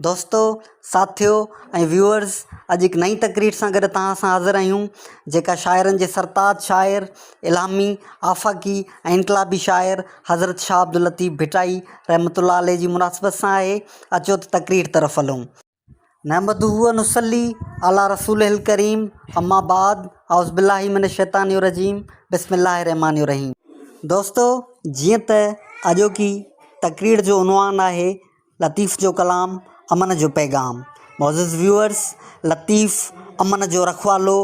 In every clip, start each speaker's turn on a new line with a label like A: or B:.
A: दोस्तों, साथियों ऐं व्यूअर्स, अॼु हिकु नई तकरीर सां गॾु तव्हां सां हाज़िर आहियूं जेका शाइरनि जे सरताज शाइर, इलामी, आफ़ाक़ी ऐं इनकलाबी शाइर हज़रत शाह अब्दुल लतीफ़ भिटाई रहमतुल्लाह अलैह जी मुनासिबत सां आहे। अचो त तकरीर तरफ़ हलूं। नहमदुहु व नुसल्ली अला रसूलिल करीम, अम्मा बाद, औज़ु बिल्लाहि मिनश शैतानिर रजीम, बिस्मिल्लाहिर रहमानिर रहीम। दोस्तों, जीअं त अॼोकी तकरीर जो उनवान आहे लतीफ़ जो कलाम, अमन जो पैगाम। मौज़ूज़ व्यूअर्स, लतीफ़ अमन जो रखवालो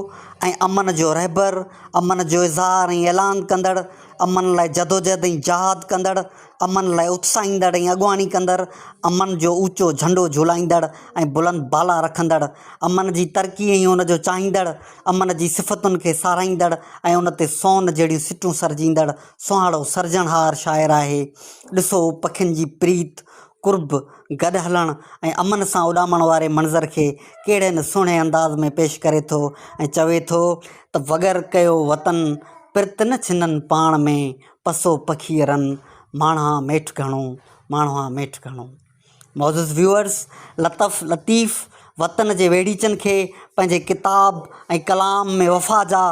A: ऐं अमन जो रहबर, अमन जो इज़हार ऐं ऐलान कंदड़, अमन लाइ जदोजहद ऐं जहाद कंदड़, अमन लाइ उत्साहींदड़ ऐं अॻुवाणी कंदड़, अमन जो ऊचो झंडो झुलाईंदड़ ऐं बुलंद बाला रखंदड़, अमन जी तरक़ी ऐं उन जो चाहींदड़, अमन जी सिफ़तुनि खे साराहींदड़ ऐं उन ते सोन जहिड़ियूं सिटूं सरजींदड़ सुहाड़ो सर्जनहार शाइर आहे। ॾिसो पखियुनि जी प्रीत, कुर्ब, गॾु हलणु ऐं अमन सां उॾामण वारे मंज़र खे कहिड़े न सुहिणे अंदाज़ में पेश करे थो ऐं चवे थो त वग़ैर कयो वतन पिरत न छिननि पाण में, पसो पखीअरनि माण्हा मेठ घणो, माण्हा मेठ घणो। मौज़ूज़ व्यूअर्स, लतीफ़ वतन जे वेड़ीचनि खे पंहिंजे किताब ऐं कलाम में वफ़ा जा,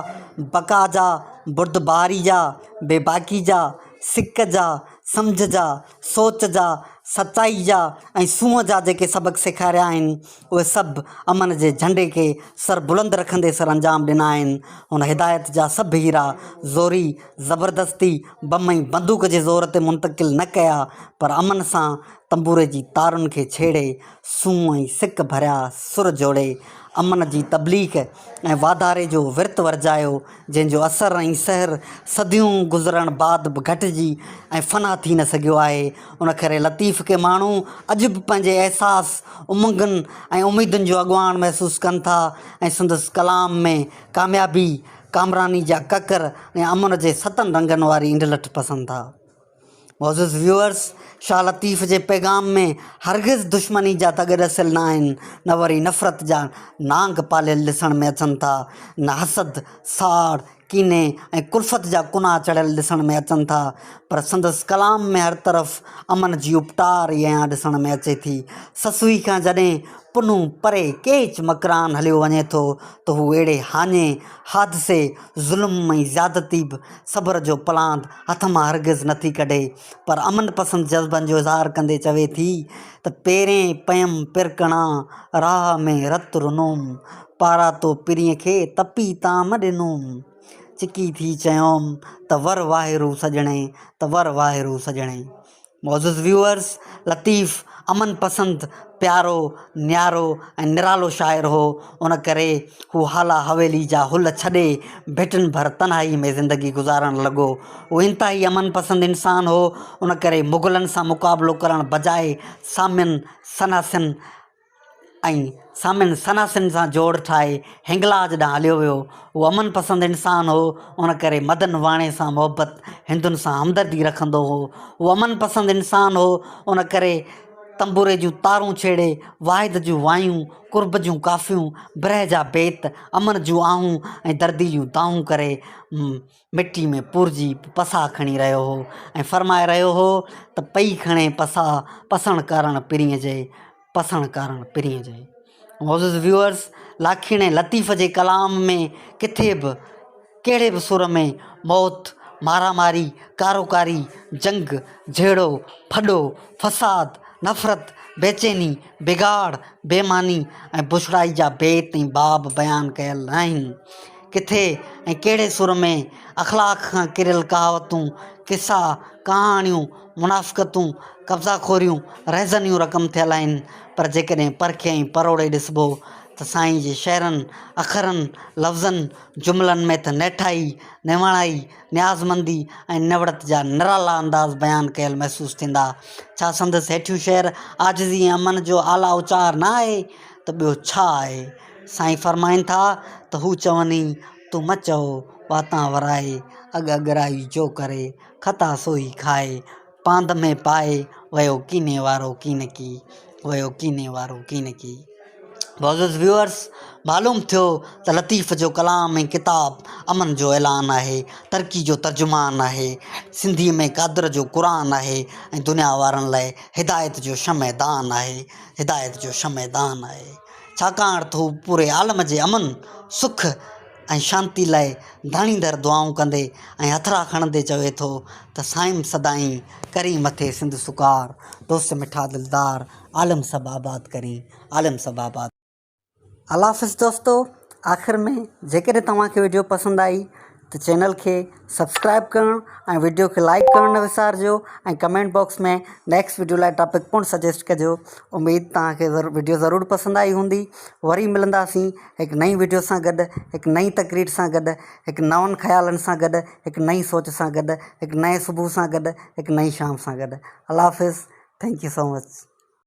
A: बका जा, बुर्दबारी जा, बेबाकी जा, सिक जा, सम्झ जा, सोच जा, सचाई जा ऐं सूंहं जा जेके सबक़ सेखारिया आहिनि उहे सभु अमन जे झंडे खे सर बुलंद रखंदे सर अंजाम ॾिना आहिनि। हुन हिदायत जा सभु हीरा ज़ोरी, ज़बरदस्ती, बम ऐं बंदूक जे ज़ोर ते मुंतक़िल न कया, पर अमन सां तंबूरे जी तारुनि खे छेड़े सूंहं ऐं सिक भरिया सुर जोड़े अमन जी तबलीग ऐं वाधारे जो विर्त वर्जायो, जंहिंजो असर ऐं सहर सदियूं गुज़रण बाद बि घटिजी ऐं फ़ना थी न सघियो आहे। उन करे लतीफ़ खे माण्हू अॼु बि पंहिंजे अहसास, उमंगनि ऐं उमीदुनि जो अॻुवाण महसूसु कनि था ऐं संदसि कलाम में कामयाबी, कामरानी जा ककर ऐं अमन जे सतनि रंगनि वारी इंडलठ पसंदि था। मौज़ूज़ व्यूअर्स, शाह लतीफ़ जे पैगाम में हरगिज़ दुश्मनी जा तग ॾसियल न आहिनि, न वरी नफ़रत जा नांग पालियल ॾिसण में अचनि था, न हसद, साड़, कीने ऐं कुल्फ़त जा कुनाह चढ़ियल ॾिसण में अचनि था, पर संदसि कलाम में हर तरफ़ अमन जी उपटार या ॾिसण में अचे थी। ससुई खां जॾहिं पुनू परे केच मकरान हलियो वञे थो त हू अहिड़े हाञे, हादिसे, ज़ुल्म ऐं ज़्यादती बि सब्र जो पलांद हथ मां हरगिज़ नथी कढे, पर अमन पसंदि जज़्बनि जो इज़हार कंदे चवे थी त पहिरें पयम पिरकणा राह में रत रुनोम, पारा तो पिरीअ खे तपी ताम ॾिनोम, चिकी थी चयोम त वर वाहिरू सजणे, त वर वाहिरू सजणे। मौज़ूज़ व्यूअर्स, लतीफ़ अमन पसंदि, प्यारो, न्यारो ऐं निरालो शाइर हो। उन करे हू हाला हवेली जा हुल छॾे भिटनि भर तन्हाई में ज़िंदगी गुज़ारणु लॻो। हू इंतिहाई अमन पसंदि इंसान हो। उन करे मुग़लनि सां मुक़ाबिलो करणु बजाए सामिन सनासिन सां जोड़ ठाहे हिंगलाज ॾांहुं हलियो वियो। हू अमन पसंदि इंसान हो। उन करे मदन वाणे सां मोहबत, हिंदुनि सां हमदर्दी रखंदो हो। हू अमन पसंदि इंसान हो। उन करे तंबूरे जूं तारूं छेड़े वाहिद जूं वायूं, कुर्ब जूं काफ़ियूं, बिरह जा बेत, अमन जूं आहूं ऐं दर्दी जूं दाहूं करे मिटी में पुरजी पसा खणी रहियो हो ऐं फ़रमाए रहियो हो त पई खणे पसा, पसण करणु पिरीअ जे, पसण करणु पिरीअ जे। मौज़ूज़ व्यूअर्स, लाखीणे लतीफ़ जे कलाम में किथे बि, कहिड़े बि सुर में मौत, मारामारी, कारोकारी, जंग, झेड़ो, फॾो, फ़साद, नफ़रत, बेचैनी, बिगाड़, बेमानी ऐं बुछड़ाई जा बेत ऐं बाब बयानु कयल आहिनि। किथे ऐं कहिड़े सुर में अख़लाक़ खां किरियल कहावतूं, किसा, कहाणियूं, मुनाफ़िक़तूं, कब्ज़ाखोरियूं, रहज़नियूं रक़म थियल आहिनि, पर जेकॾहिं परखे ऐं परोड़े ॾिसिबो त साईं जे शहरनि, अखरनि, लफ़्ज़नि, जुमिलनि में त नेठाई, निवाणाई, न्याज़मंदी ऐं निवड़त जा निराला अंदाज़ बयानु कयल महसूसु थींदा। छा संदसि हेठियूं शेर आजिज़ी ऐं अमन जो आला उचार न आहे त ॿियो छा आहे? साईं फ़रमाइनि था त हू चवनी तूं म चओ वातां वराए, अॻराई जो करे ख़ता सोई खाए, पांद में पाए वयो कीने वारो कीन की, वयो कीने वारो कीन की। मोअज़्ज़िज़ व्यूअर्स, मालूम थियो त लतीफ़ जो कलाम ऐं किताब अमन जो ऐलान आहे, तरक़ी जो तर्जुमान आहे, सिंधी में क़ादिर जो क़ुरान आहे ऐं दुनिया वारनि लाइ हिदायत जो शमदान आहे, हिदायत जो शमदान आहे। छाकाणि त हू पूरे आलम जे अमन, सुख ऐं शांती लाइ धाणींदड़ दुआऊं कंदे ऐं हथरा खणंदे चवे थो त साईं सदाईं करी मथे सिंध सुकार, दोस्त मिठा दिलदार, आलम सब आबाद करी, आलम सब आबाद। अल्लाह हाफ़िज़ दोस्तो। आख़िर में जेकॾहिं तव्हांखे वीडियो पसंदि आई त चैनल खे सब्सक्राइब करणु ऐं वीडियो खे लाइक करणु न विसारिजो ऐं कमेंट बॉक्स में नेक्स्ट वीडियो लाइ टॉपिक पिणु सजेस्ट कजो। उमेद तव्हांखे वीडियो ज़रूरु पसंदि आई हूंदी। वरी मिलंदासीं हिकु नई वीडियो सां गॾु, हिकु नई तकरीर सां गॾु, हिकु नवनि ख़्यालनि सां गॾु, हिकु नई सोच सां गॾु, हिकु नए सुबुह सां गॾु, हिकु नई शाम सां गॾु। अल्लाह हाफ़िज़। Thank you so much.